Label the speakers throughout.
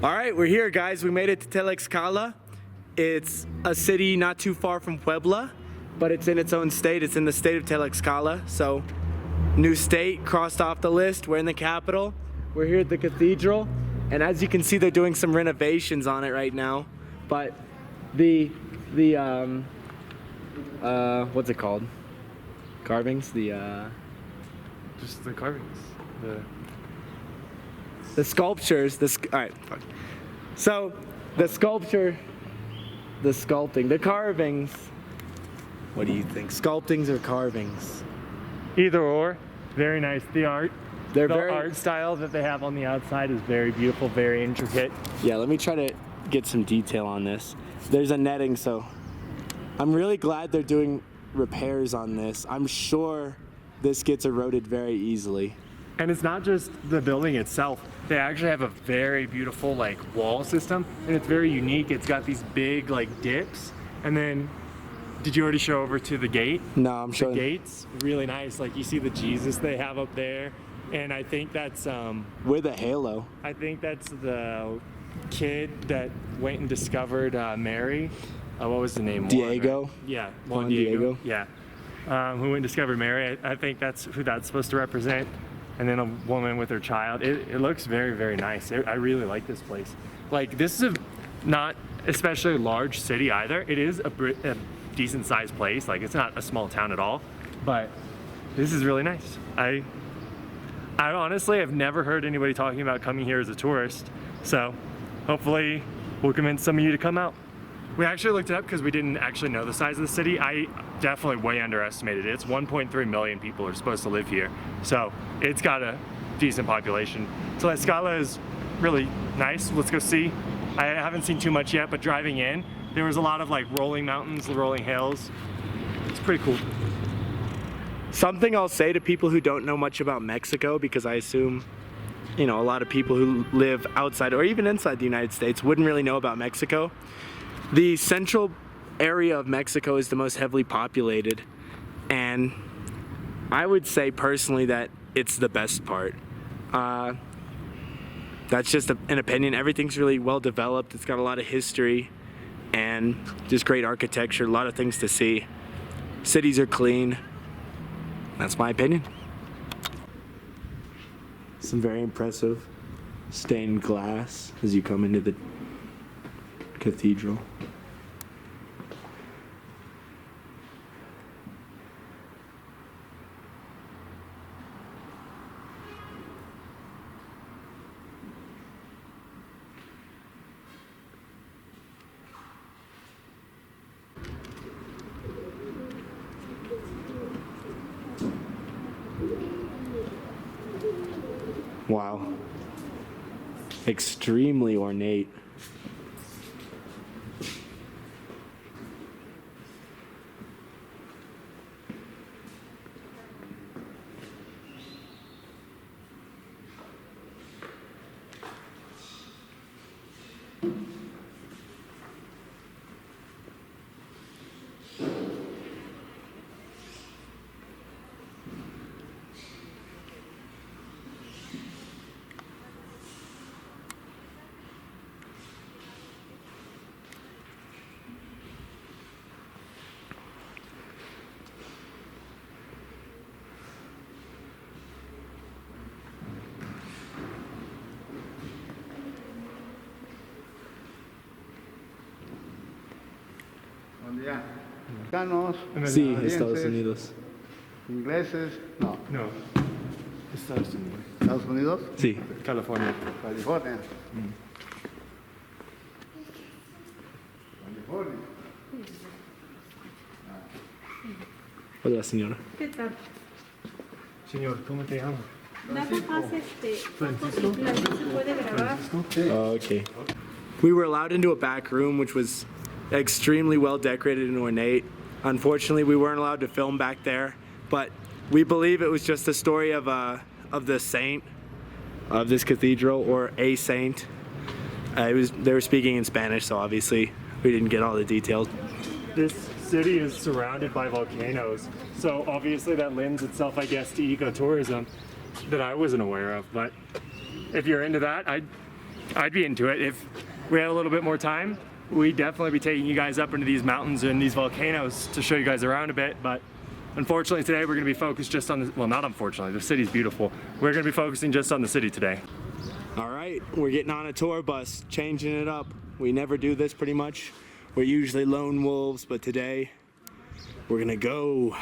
Speaker 1: All right, we're here, guys. We made it to Tlaxcala. It's a city not too far from Puebla, but it's in its own state. It's in the state of Tlaxcala. So, new state crossed off the list. We're in the capital. We're here at the Cathedral, and as you can see, they're doing some renovations on it right now. But what's it called? Carvings?
Speaker 2: Just the carvings.
Speaker 1: The sculptures. All right. So the sculpture, the sculpting, the carvings. What do you think? Sculptings or carvings?
Speaker 2: Either or. Very nice. The art.
Speaker 1: The
Speaker 2: art style that they have on the outside is very beautiful, very intricate.
Speaker 1: Yeah, let me try to get some detail on this. There's a netting, so I'm really glad they're doing repairs on this. I'm sure this gets eroded very easily.
Speaker 2: And it's not just the building itself. They actually have a very beautiful wall system, and it's very unique. It's got these big dips, and then did you already show over to the gate?
Speaker 1: No, I'm showing.
Speaker 2: The gates, really nice. You see the Jesus they have up there, and I think that's
Speaker 1: with a halo.
Speaker 2: I think that's the kid that went and discovered Mary. What was the name?
Speaker 1: Diego.
Speaker 2: Juan, right? Yeah,
Speaker 1: Juan Diego.
Speaker 2: Yeah, who went and discovered Mary. I think that's who that's supposed to represent. And then a woman with her child. It looks very, very nice. I really like this place. This is not especially a large city either. It is a decent sized place. It's not a small town at all, but this is really nice. I honestly have never heard anybody talking about coming here as a tourist. So hopefully we'll convince some of you to come out. We actually looked it up because we didn't actually know the size of the city. I definitely way underestimated it. It's 1.3 million people are supposed to live here. So it's got a decent population. Tlaxcala is really nice. Let's go see. I haven't seen too much yet, but driving in, there was a lot of rolling mountains, rolling hills. It's pretty cool.
Speaker 1: Something I'll say to people who don't know much about Mexico, because I assume, a lot of people who live outside or even inside the United States wouldn't really know about Mexico. The central area of Mexico is the most heavily populated, and I would say personally that it's the best part. That's just an opinion. Everything's really well developed. It's got a lot of history and just great architecture, a lot of things to see. Cities are clean. That's my opinion. Some very impressive stained glass as you come into the cathedral. Wow. Extremely ornate.
Speaker 3: Ya. Mexicanos,
Speaker 1: Sí, Estados Unidos.
Speaker 3: ingleses, no.
Speaker 2: No, Estados Unidos.
Speaker 3: Estados Unidos,
Speaker 1: Sí.
Speaker 2: California.
Speaker 3: California. California.
Speaker 1: Hola, señora.
Speaker 4: ¿Qué tal?
Speaker 2: Señor, ¿cómo te llamas?
Speaker 4: Nada más fotos y planos se puede grabar.
Speaker 1: Oh, okay. We were allowed into a back room, which was extremely well decorated and ornate. Unfortunately, we weren't allowed to film back there, but we believe it was just a story of the saint of this cathedral, or a saint. They were speaking in Spanish, so obviously we didn't get all the details.
Speaker 2: This city is surrounded by volcanoes, so obviously that lends itself, I guess, to ecotourism that I wasn't aware of. But if you're into that, I'd I'd be into it. If we had a little bit more time, we'd definitely be taking you guys up into these mountains and these volcanoes to show you guys around a bit, but unfortunately today we're going to be focused just on the, well, not unfortunately, the city's beautiful. We're going to be focusing just on the city today.
Speaker 1: All right, we're getting on a tour bus, changing it up. We never do this pretty much. We're usually lone wolves, but today we're gonna go.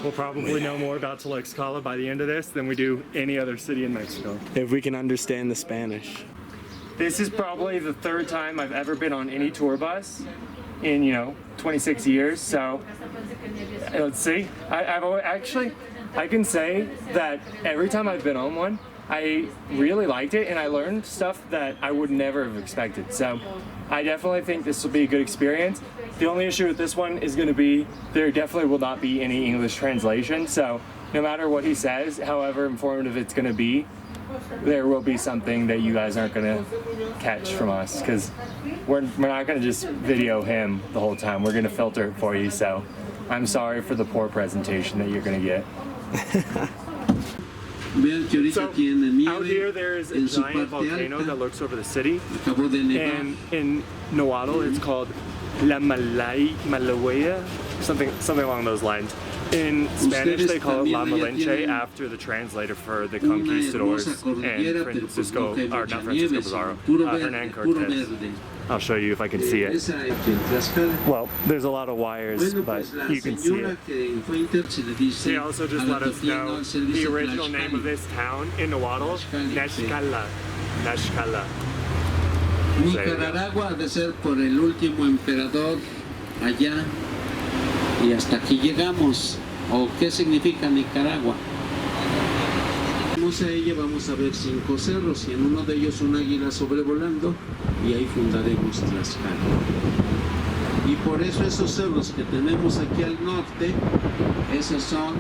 Speaker 2: We'll probably know more about Tlaxcala by the end of this than we do any other city in Mexico.
Speaker 1: If we can understand the Spanish.
Speaker 2: This is probably the third time I've ever been on any tour bus in, 26 years, so let's see. I can say that every time I've been on one, I really liked it and I learned stuff that I would never have expected. So I definitely think this will be a good experience. The only issue with this one is going to be there definitely will not be any English translation. So no matter what he says, however informative it's going to be, there will be something that you guys aren't going to catch from us, because we're not going to just video him the whole time. We're going to filter it for you. So I'm sorry for the poor presentation that you're going to get. So out here there is a giant volcano that looks over the city, and in Nahuatl it's called La Malahuella, something along those lines. In Spanish they call it La Malinche, after the translator for the conquistadors and Hernan Cortez. I'll show you if I can see it. Well, there's a lot of wires, but you can see it. They also just let us know the original name of this town in Nahuatl, Tlaxcala. Tlaxcala.
Speaker 5: Nicaragua ha de ser por el último emperador allá y hasta aquí llegamos. ¿O qué significa Nicaragua? Vamos a ella, vamos a ver 5 cerros y en uno de ellos un águila sobrevolando y ahí fundaremos Tlaxcala. Y por eso esos cerros que tenemos aquí al norte, esos son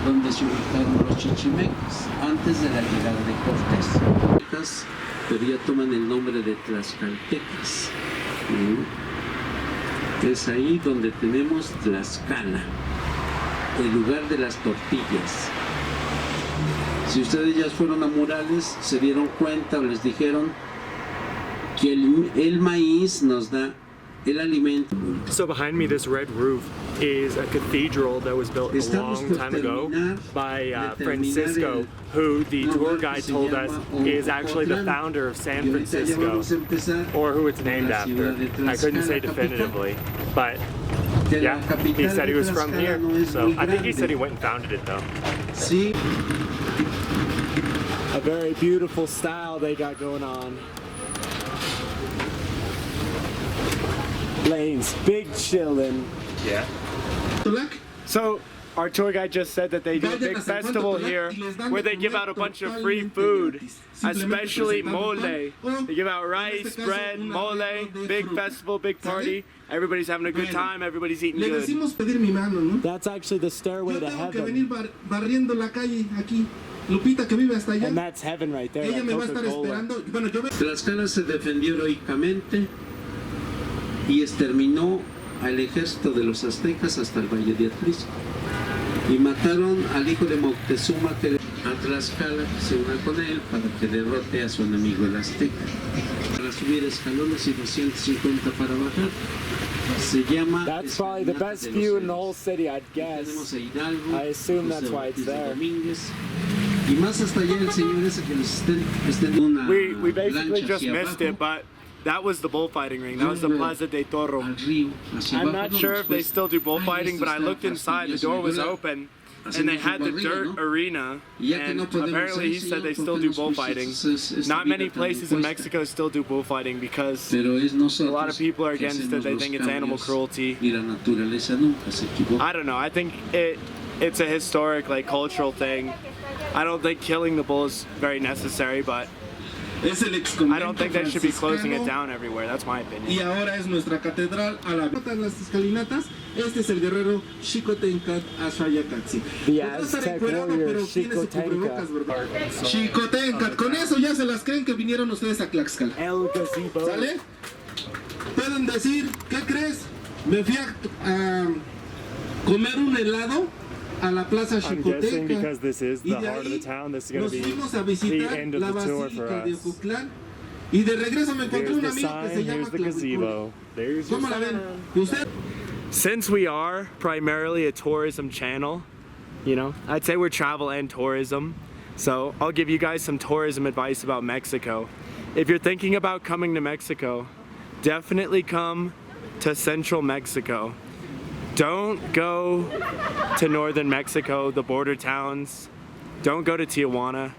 Speaker 5: donde se ubicaron los chichimecas antes de la llegada de Cortés. Pero ya toman el nombre de tlaxcaltecas. Es ahí donde tenemos Tlaxcala, el lugar de las tortillas. Si ustedes ya fueron a murales, se dieron cuenta o les dijeron que el maíz nos da el alimento.
Speaker 2: So behind me, this red roof is a cathedral that was built a long time ago by Francisco, who the tour guide told us is actually the founder of San Francisco, or who it's named after. I couldn't say definitively, but yeah, he said he was from here, so I think he said he went and founded it though.
Speaker 5: Sí.
Speaker 1: A very beautiful style they got going on. Lanes, big chillin'.
Speaker 2: Yeah.
Speaker 1: So our tour guide just said that they do a big festival here where they give out a bunch of free food, especially mole. They give out rice, bread, mole, big festival, big party. Everybody's having a good time, everybody's eating good. That's actually the stairway to heaven. And that's heaven right there.
Speaker 5: Tlaxcala se defendió heroicamente y exterminó al ejército de los aztecas hasta el valle de Atlisco. Y mataron al hijo de Moctezuma, que a Tlaxcala se una con él para que derrote a su enemigo el azteca. Para subir escalones y 250 para bajar. Se llama.
Speaker 1: That's probably the best view in the whole city, I'd guess. I assume that's why it's there.
Speaker 5: Y más hasta allá el señor ese que les estén una
Speaker 1: we basically just missed it, but that was the bullfighting ring. That was the Plaza de Toro. I'm not sure if they still do bullfighting, but I looked inside, the door was open, and they had the dirt arena, and apparently he said they still do bullfighting. Not many places in Mexico still do bullfighting because a lot of people are against it. They think it's animal cruelty. I don't know. I think it's a historic, cultural thing. I don't think killing the bull is very necessary, but I don't think they should be closing it down everywhere. That's my opinion.
Speaker 6: Y ahora es nuestra catedral a la vista de las escalinatas. Este es el guerrero Xicotencat Axayacatzi.
Speaker 1: The Aztec warrior Xicotencat.
Speaker 6: Xicotencat. Con eso ya se las creen que vinieron ustedes a Tlaxcala.
Speaker 1: El gazebo.
Speaker 6: ¿Sale? Pueden decir, ¿qué crees? Me fui a comer un helado a la Plaza Xicotenca.
Speaker 2: Because this is the heart of the town, this is going to be the end of the tour for us.
Speaker 6: Y de regreso me encontré
Speaker 2: Here's
Speaker 6: un
Speaker 2: the
Speaker 6: amigo que
Speaker 2: sign,
Speaker 6: se llama
Speaker 2: here's the
Speaker 6: Tlaxcala.
Speaker 2: gazebo. There's your
Speaker 6: ¿Cómo la ven?
Speaker 2: sign.
Speaker 6: ¿Usted?
Speaker 1: Since we are primarily a tourism channel, you know, I'd say we're travel and tourism. So I'll give you guys some tourism advice about Mexico. If you're thinking about coming to Mexico, definitely come to central Mexico. Don't go to northern Mexico, the border towns. Don't go to Tijuana.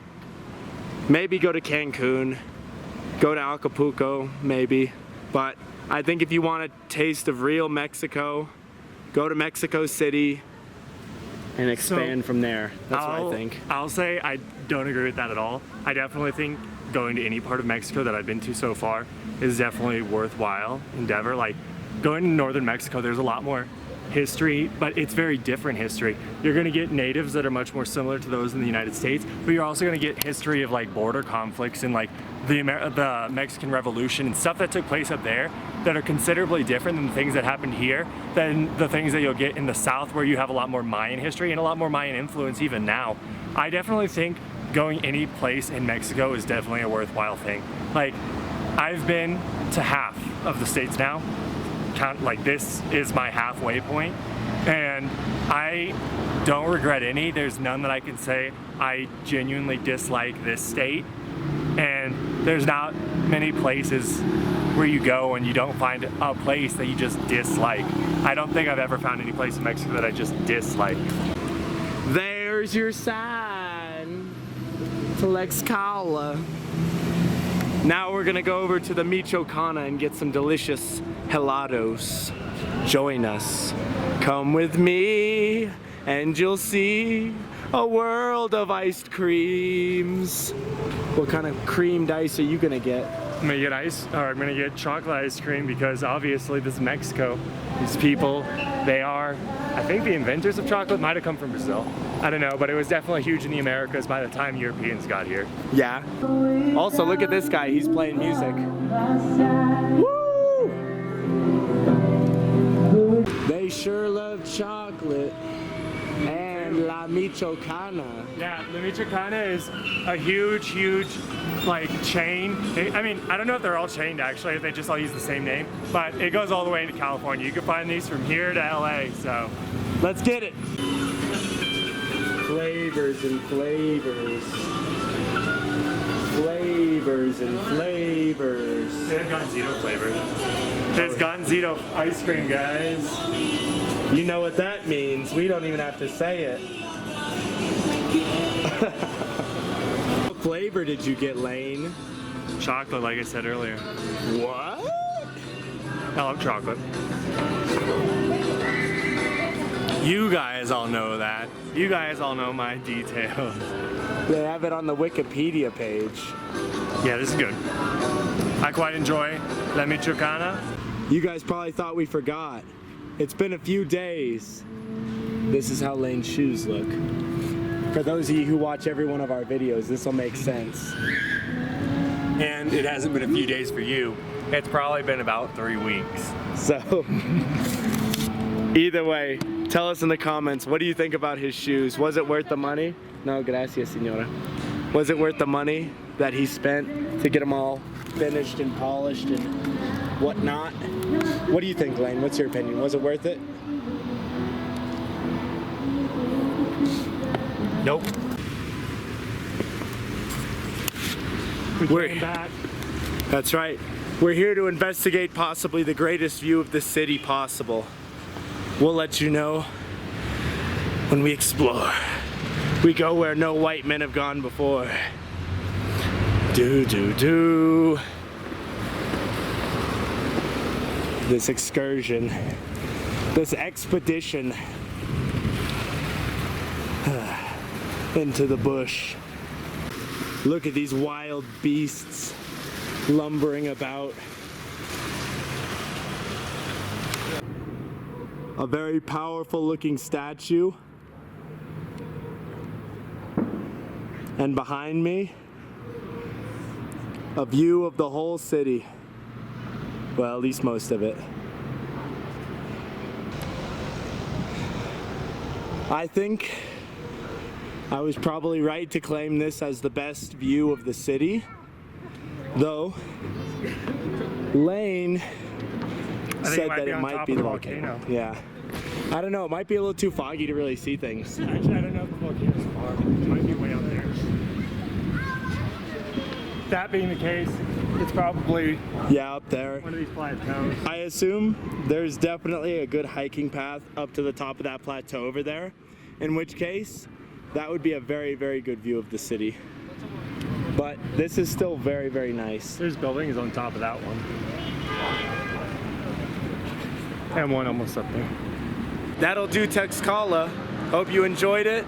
Speaker 1: Maybe go to Cancun. Go to Acapulco, maybe. But I think if you want a taste of real Mexico, go to Mexico City and expand from there. That's what I think.
Speaker 2: I'll say I don't agree with that at all. I definitely think going to any part of Mexico that I've been to so far is definitely a worthwhile endeavor. Like going to northern Mexico, there's a lot more history, but it's very different history. You're going to get natives that are much more similar to those in the United States, but you're also going to get history of like border conflicts and like the Mexican Revolution and stuff that took place up there that are considerably different than the things that happened here, than the things that you'll get in the South, where you have a lot more Mayan history and a lot more Mayan influence even now. I definitely think going any place in Mexico is definitely a worthwhile thing. Like, I've been to half of the states now. Like, this is my halfway point, and I don't regret any. There's none that I can say I genuinely dislike this state, and there's not many places where you go and you don't find a place that you just dislike. I don't think I've ever found any place in Mexico that I just dislike.
Speaker 1: There's your sign, Tlaxcala. Now we're gonna go over to the Michoacana and get some delicious helados. Join us. Come with me and you'll see a world of iced creams. What kind of creamed ice are you gonna get?
Speaker 2: I'm gonna get chocolate ice cream because obviously this is Mexico. These people, they are, I think the inventors of chocolate might have come from Brazil. I don't know, but it was definitely huge in the Americas by the time Europeans got here.
Speaker 1: Yeah. Also, look at this guy, he's playing music. Woo! They sure love chocolate. And La Michoacana.
Speaker 2: Yeah, La Michoacana is a huge, like, chain. I mean, I don't know if they're all chained actually, if they just all use the same name, but it goes all the way into California. You can find these from here to LA, so.
Speaker 1: Let's get it. Flavors and flavors. Flavors and flavors.
Speaker 2: There's Gonzito flavor. There's Gonzito ice cream, guys.
Speaker 1: You know what that means. We don't even have to say it. What flavor did you get, Lane?
Speaker 2: Chocolate, like I said earlier.
Speaker 1: What?
Speaker 2: I love chocolate. You guys all know that. You guys all know my details.
Speaker 1: They have it on the Wikipedia page.
Speaker 2: Yeah, this is good. I quite enjoy La Michoacana.
Speaker 1: You guys probably thought we forgot. It's been a few days. This is how Lane's shoes look. For those of you who watch every one of our videos, this will make sense.
Speaker 2: And it hasn't been a few days for you. It's probably been about 3 weeks.
Speaker 1: So, either way, tell us in the comments, what do you think about his shoes? Was it worth the money? No, gracias, señora. Was it worth the money that he spent to get them all finished and polished and whatnot? What do you think, Lane? What's your opinion? Was it worth it?
Speaker 2: Nope.
Speaker 1: We're
Speaker 2: came back.
Speaker 1: That's right. We're here to investigate possibly the greatest view of the city possible. We'll let you know when we explore. We go where no white men have gone before. Do. This excursion, this expedition into the bush. Look at these wild beasts lumbering about. A very powerful looking statue. And behind me, a view of the whole city. Well, at least most of it. I think I was probably right to claim this as the best view of the city. Though, Lane said that it
Speaker 2: on
Speaker 1: might
Speaker 2: top
Speaker 1: be
Speaker 2: of
Speaker 1: the
Speaker 2: the
Speaker 1: volcano. Yeah. I don't know, it might be a little too foggy to really see things.
Speaker 2: Actually, I don't know if the volcano's far. It might be way up there. That being the case, it's probably
Speaker 1: Yeah, up there.
Speaker 2: one of these plateaus.
Speaker 1: I assume there's definitely a good hiking path up to the top of that plateau over there, in which case, that would be a very, very good view of the city. But this is still very, very nice.
Speaker 2: There's buildings on top of that one. And one almost up there.
Speaker 1: That'll do Tlaxcala. Hope you enjoyed it.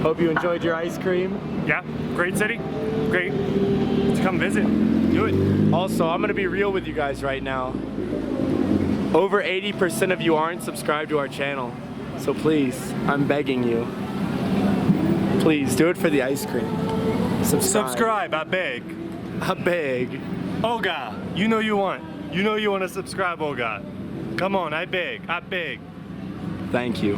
Speaker 1: Hope you enjoyed your ice cream.
Speaker 2: Yeah, great city. Great to come visit. Do it.
Speaker 1: Also, I'm gonna be real with you guys right now. Over 80% of you aren't subscribed to our channel. So please, I'm begging you. Please, do it for the ice cream.
Speaker 2: Subscribe, I beg.
Speaker 1: I beg.
Speaker 2: Olga, you know you want to subscribe, Olga. Come on, I beg, I beg.
Speaker 1: Thank you.